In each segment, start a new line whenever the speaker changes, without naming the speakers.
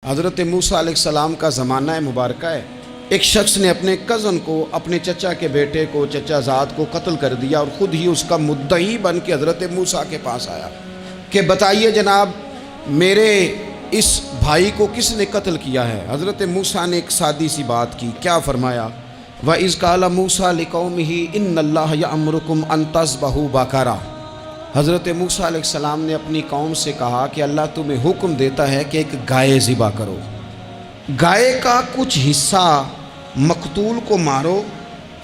حضرت موسیٰ علیہ السلام کا زمانہ مبارکہ ہے. ایک شخص نے اپنے کزن کو، اپنے چچا کے بیٹے کو، چچا زاد کو قتل کر دیا اور خود ہی اس کا مدعی بن کے حضرت موسیٰ کے پاس آیا کہ بتائیے جناب میرے اس بھائی کو کس نے قتل کیا ہے؟ حضرت موسیٰ نے ایک سادی سی بات کی. کیا فرمایا؟ وَإِذْ قَالَ مُوسَىٰ لِقَوْمِهِ إِنَّ اللَّهَ يَأْمُرُكُمْ أَن تَذْبَحُوا بَقَرَةً. حضرت موسیٰ علیہ السلام نے اپنی قوم سے کہا کہ اللہ تمہیں حکم دیتا ہے کہ ایک گائے ذبح کرو. گائے کا کچھ حصہ مقتول کو مارو،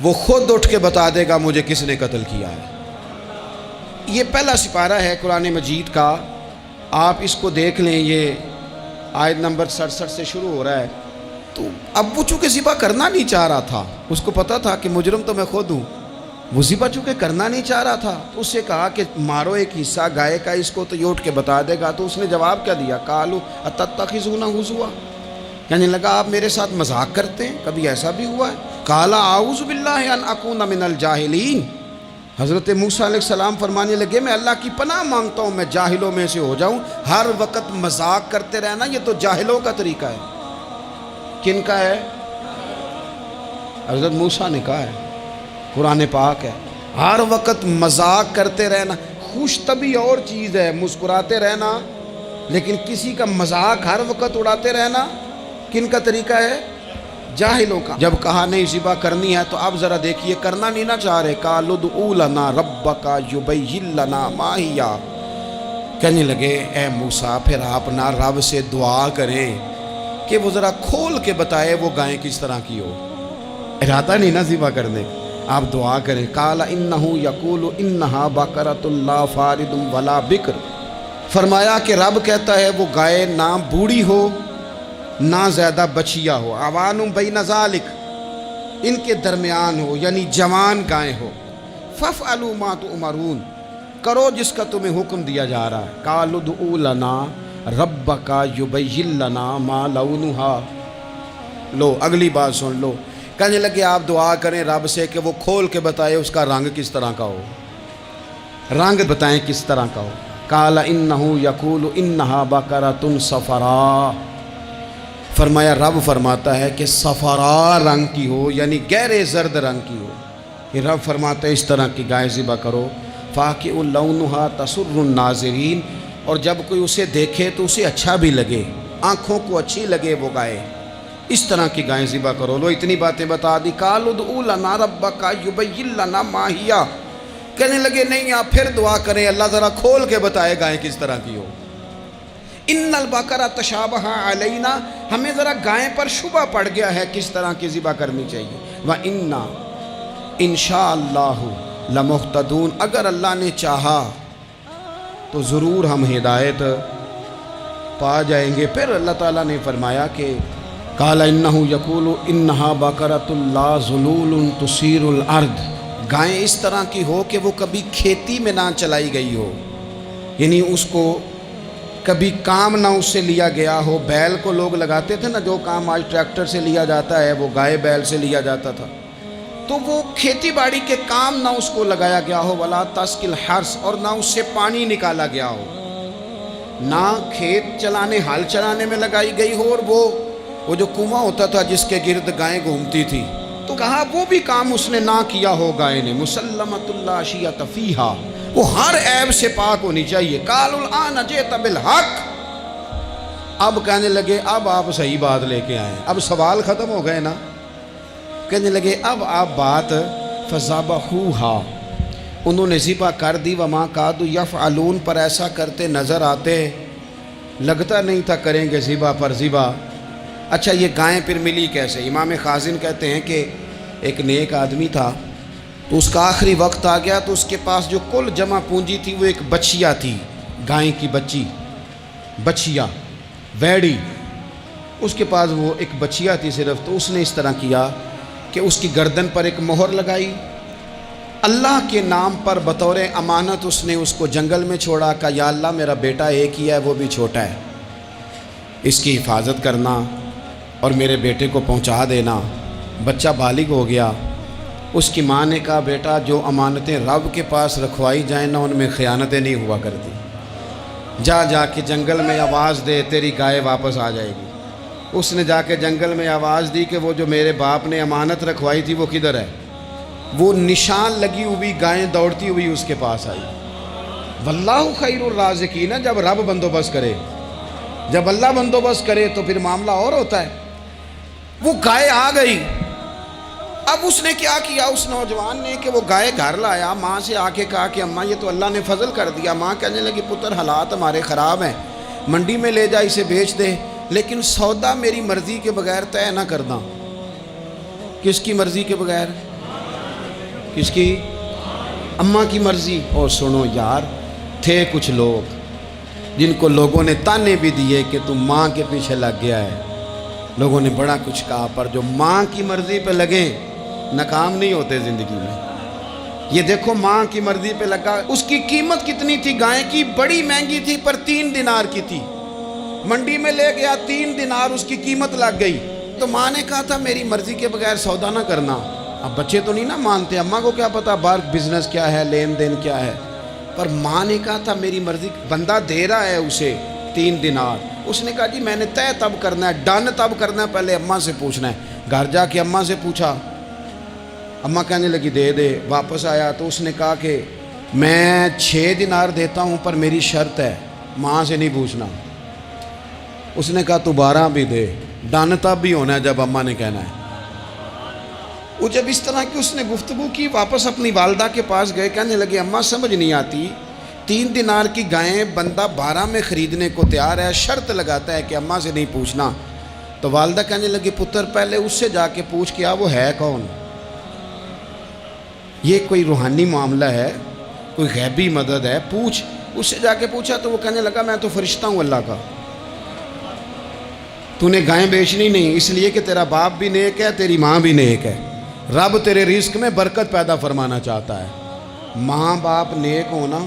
وہ خود اٹھ کے بتا دے گا مجھے کس نے قتل کیا ہے. یہ پہلا سپارہ ہے قرآن مجید کا، آپ اس کو دیکھ لیں. یہ آیت نمبر 67 سے شروع ہو رہا ہے. تو اب وہ چونکہ ذبح کرنا نہیں چاہ رہا تھا، اس کو پتا تھا کہ مجرم تو میں خود ہوں، وہ ذبح چونکہ کرنا نہیں چاہ رہا تھا تو اس سے کہا کہ مارو ایک حصہ گائے کا، اس کو تو یہ اٹھ کے بتا دے گا. تو اس نے جواب کیا دیا؟ قالوا اتتخذون ہزوا، کہنے لگا آپ میرے ساتھ مذاق کرتے ہیں، کبھی ایسا بھی ہوا ہے؟ قال اعوذ باللہ ان اکون من الجاہلین. حضرت موسیٰ علیہ السلام فرمانے لگے میں اللہ کی پناہ مانگتا ہوں میں جاہلوں میں سے ہو جاؤں. ہر وقت مذاق کرتے رہنا یہ تو جاہلوں کا طریقہ ہے. کن کا ہے؟ حضرت موسیٰ نے کہا ہے، قرآن پاک ہے. ہر وقت مذاق کرتے رہنا، خوش طبعی اور چیز ہے، مسکراتے رہنا، لیکن کسی کا مذاق ہر وقت اڑاتے رہنا کن کا طریقہ ہے؟ جاہلوں کا. جب کہا نہیں ذبح کرنی ہے تو اب ذرا دیکھیے کرنا نہیں نہ چاہ رہے. قالوا ادع لنا ربک یبین لنا ما ہی، کہنے لگے اے موسیٰ پھر آپ نہ رب سے دعا کریں کہ وہ ذرا کھول کے بتائے وہ گائیں کس طرح کی ہو. ارادہ نہیں نہ ذبح کرنے، آپ دعا کریں. قال انہ یقول انہا بقرۃ لا فارض ولا بکر. فرمایا کہ رب کہتا ہے وہ گائے نہ بوڑھی ہو نہ زیادہ بچیا ہو، عوان بین ذالک، ان کے درمیان ہو، یعنی جوان گائے ہو. فافعلوا ما تؤمرون، کرو جس کا تمہیں حکم دیا جا رہا ہے. قالوا ادع لنا ربک یبین لنا ما لونھا. لو اگلی بات سن لو. کہنے لگے آپ دعا کریں رب سے کہ وہ کھول کے بتائے اس کا رنگ کس طرح کا ہو، رنگ بتائیں کس طرح کا ہو. قال انہ یقول انہا بقرۃ صفراء. فرمایا رب فرماتا ہے کہ صفراء رنگ کی ہو، یعنی گہرے زرد رنگ کی ہو. یہ رب فرماتا ہے اس طرح کی گائے ذبح کرو. فاقع لونھا تسر الناظرین، اور جب کوئی اسے دیکھے تو اسے اچھا بھی لگے، آنکھوں کو اچھی لگے وہ گائے، اس طرح کی گائیں ذبح کرو. لو اتنی باتیں بتا دی. قالوا ادع لنا ربک یبین لنا ما ہی، کہنے لگے نہیں آپ پھر دعا کریں اللہ ذرا کھول کے بتائے گائیں کس طرح کی ہو. ان البقرہ تشابہ علینا، ہمیں ذرا گائیں پر شبہ پڑ گیا ہے کس طرح کی ذبح کرنی چاہیے. وَإِنَّا انشاءاللہ لمہتدون، اگر اللہ نے چاہا تو ضرور ہم ہدایت پا جائیں گے. پھر اللہ تعالیٰ نے فرمایا کہ قال انہ یقول انہا بقرۃ لا ذلول تثیر الارض، گائیں اس طرح کی ہو کہ وہ کبھی کھیتی میں نہ چلائی گئی ہو، یعنی اس کو کبھی کام نہ اس سے لیا گیا ہو. بیل کو لوگ لگاتے تھے نا، جو کام آج ٹریکٹر سے لیا جاتا ہے وہ گائے بیل سے لیا جاتا تھا. تو وہ کھیتی باڑی کے کام نہ اس کو لگایا گیا ہو. ولا تسقی الحرث، اور نہ اس سے پانی نکالا گیا ہو، نہ کھیت چلانے ہل چلانے میں لگائی گئی ہو. اور وہ جو کنواں ہوتا تھا جس کے گرد گائیں گھومتی تھی، تو کہا وہ بھی کام اس نے نہ کیا ہو گائے نے. مسلمۃ لا شیۃ فیہا، وہ ہر عیب سے پاک ہونی چاہیے. قالوا الآن جئت بالحق، اب کہنے لگے اب آپ صحیح بات لے کے آئیں، اب سوال ختم ہو گئے نا. کہنے لگے اب آپ بات فذبحوہا، انہوں نے ذبح کر دی. وما کادوا یفعلون، پر ایسا کرتے نظر آتے، لگتا نہیں تھا کریں گے ذبح پر ذبح. اچھا یہ گائیں پھر ملی کیسے؟ امام خازن کہتے ہیں کہ ایک نیک آدمی تھا، تو اس کا آخری وقت آ گیا تو اس کے پاس جو کل جمع پونجی تھی وہ ایک بچیا تھی، گائیں کی بچیا ویڑی، اس کے پاس وہ ایک بچیا تھی صرف. تو اس نے اس طرح کیا کہ اس کی گردن پر ایک مہر لگائی، اللہ کے نام پر بطور امانت اس نے اس کو جنگل میں چھوڑا. کہا یا اللہ میرا بیٹا ایک ہی ہے، وہ بھی چھوٹا ہے، اس کی حفاظت کرنا اور میرے بیٹے کو پہنچا دینا. بچہ بالغ ہو گیا. اس کی ماں نے کہا بیٹا جو امانتیں رب کے پاس رکھوائی جائیں نا ان میں خیانتیں نہیں ہوا کرتی، جا کے جنگل میں آواز دے تیری گائے واپس آ جائے گی. اس نے جا کے جنگل میں آواز دی کہ وہ جو میرے باپ نے امانت رکھوائی تھی وہ کدھر ہے؟ وہ نشان لگی ہوئی گائیں دوڑتی ہوئی اس کے پاس آئی۔ واللہ خیر الرازقین، جب رب بندوبست کرے، جب اللہ بندوبست کرے تو پھر معاملہ اور ہوتا ہے۔ وہ گائے آ گئی۔ اب اس نے کیا کیا اس نوجوان نے کہ وہ گائے گھر لایا، ماں سے آ کے کہا کہ اماں یہ تو اللہ نے فضل کر دیا۔ ماں کہنے لگی پتر حالات ہمارے خراب ہیں، منڈی میں لے جا اسے بیچ دے، لیکن سودا میری مرضی کے بغیر طے نہ کرنا۔ کس کی مرضی کے بغیر؟ کس کی؟ اماں کی مرضی۔ اور سنو یار، تھے کچھ لوگ جن کو لوگوں نے تانے بھی دیے کہ تم ماں کے پیچھے لگ گیا ہے، لوگوں نے بڑا کچھ کہا، پر جو ماں کی مرضی پہ لگے ناکام نہیں ہوتے زندگی میں۔ یہ دیکھو ماں کی مرضی پہ لگا۔ اس کی قیمت کتنی تھی گائے کی؟ بڑی مہنگی تھی، پر 3 دینار کی تھی۔ منڈی میں لے گیا، 3 دینار اس کی قیمت لگ گئی۔ تو ماں نے کہا تھا میری مرضی کے بغیر سودا نہ کرنا۔ اب بچے تو نہیں نا مانتے، اماں کو کیا پتا باہر بزنس کیا ہے، لین دین کیا ہے، پر ماں نے کہا تھا میری مرضی۔ بندہ دے رہا ہے اسے 3 دینار، اس نے کہا جی میں نے طے تب کرنا ہے، ڈن تب کرنا ہے، پہلے اماں سے پوچھنا ہے۔ گھر جا کے اماں سے پوچھا، اماں کہنے لگی دے دے۔ واپس آیا تو اس نے کہا کہ میں 6 دینار دیتا ہوں پر میری شرط ہے، ماں سے نہیں پوچھنا۔ اس نے کہا تو 12 بھی دے، ڈن تب بھی ہونا ہے جب اماں نے کہنا ہے۔ وہ جب اس طرح کی اس نے گفتگو کی، واپس اپنی والدہ کے پاس گئے، کہنے لگے اماں سمجھ نہیں آتی، 3 دینار کی گائیں بندہ 12 میں خریدنے کو تیار ہے، شرط لگاتا ہے کہ اماں سے نہیں پوچھنا۔ تو والدہ کہنے لگی پتر پہلے اس سے جا کے پوچھ کیا وہ ہے کون؟ یہ کوئی روحانی معاملہ ہے، کوئی غیبی مدد ہے، پوچھ۔ اس سے جا کے پوچھا تو وہ کہنے لگا میں تو فرشتہ ہوں اللہ کا، تو نے گائیں بیچنی نہیں، اس لیے کہ تیرا باپ بھی نیک ہے، تیری ماں بھی نیک ہے، رب تیرے رزق میں برکت پیدا فرمانا چاہتا ہے۔ ماں باپ نیک ہونا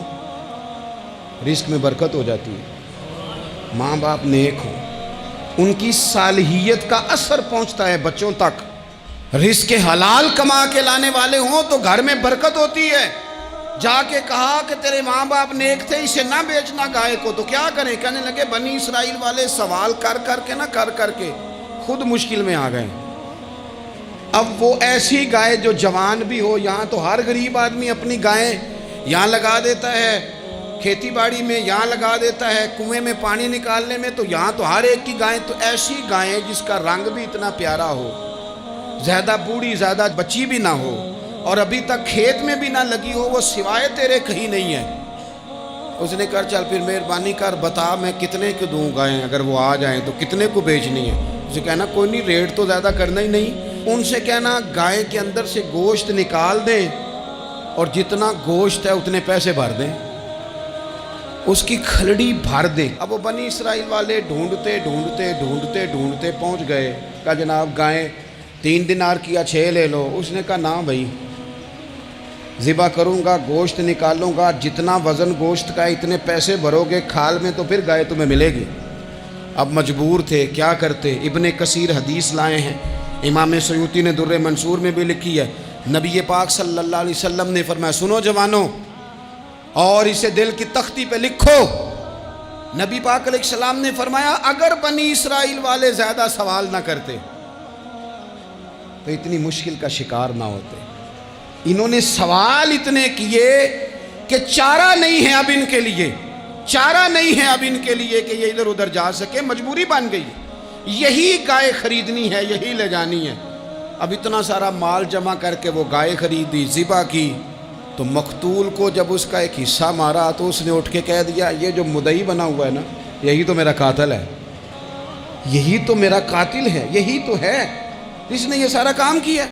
رزق میں برکت ہو جاتی ہے۔ ماں باپ نیک ہوں، ان کی صالحیت کا اثر پہنچتا ہے بچوں تک۔ رزق حلال کما کے لانے والے ہوں تو گھر میں برکت ہوتی ہے۔ جا کے کہا کہ تیرے ماں باپ نیک تھے، اسے نہ بیچنا گائے کو، تو کیا کریں؟ کہنے لگے بنی اسرائیل والے سوال کر کر کے خود مشکل میں آ گئے۔ اب وہ ایسی گائے جو جوان بھی ہو، یہاں تو ہر غریب آدمی اپنی گائیں یہاں لگا دیتا ہے، کھیتی باڑی میں یہاں لگا دیتا ہے، کنویں میں پانی نکالنے میں تو یہاں تو ہر ایک کی گائیں، تو ایسی گائیں جس کا رنگ بھی اتنا پیارا ہو، زیادہ بوڑھی زیادہ بچی بھی نہ ہو، اور ابھی تک کھیت میں بھی نہ لگی ہو، وہ سوائے تیرے کہیں نہیں ہے۔ اس نے کہا چل پھر مہربانی کر بتا میں کتنے کو دوں گائیں، اگر وہ آ جائیں تو کتنے کو بیچنی ہے؟ اسے کہنا کوئی نہیں، ریٹ تو زیادہ کرنا ہی نہیں، ان سے کہنا گائے کے اندر سے گوشت نکال دیں اور جتنا گوشت ہے اتنے پیسے بھر دیں، اس کی کھلڑی بھر دیں۔ اب وہ بنی اسرائیل والے ڈھونڈتے پہنچ گئے، کہا جناب گائیں 3 دینار کیا 6 لے لو۔ اس نے کہا نہ بھائی، ذبح کروں گا، گوشت نکالوں گا، جتنا وزن گوشت کا اتنے پیسے بھرو گے کھال میں تو پھر گائے تمہیں ملے گی۔ اب مجبور تھے، کیا کرتے؟ ابن کثیر حدیث لائے ہیں، امام سیوطی نے در منصور میں بھی لکھی ہے، نبی پاک صلی اللہ علیہ وسلم نے فرمایا سنو جوانوں، اور اسے دل کی تختی پہ لکھو، نبی پاک علیہ السلام نے فرمایا اگر بنی اسرائیل والے زیادہ سوال نہ کرتے تو اتنی مشکل کا شکار نہ ہوتے۔ انہوں نے سوال اتنے کیے کہ چارہ نہیں ہے اب ان کے لیے، چارہ نہیں ہے اب ان کے لیے کہ یہ ادھر ادھر جا سکے، مجبوری بن گئی، یہی گائے خریدنی ہے، یہی لے جانی ہے۔ اب اتنا سارا مال جمع کر کے وہ گائے خریدی، ذبح کی، تو مقتول کو جب اس کا ایک حصہ مارا تو اس نے اٹھ کے کہہ دیا یہ جو مدعی بنا ہوا ہے نا، یہی تو میرا قاتل ہے، یہی تو میرا قاتل ہے، یہی تو ہے، اس نے یہ سارا کام کیا۔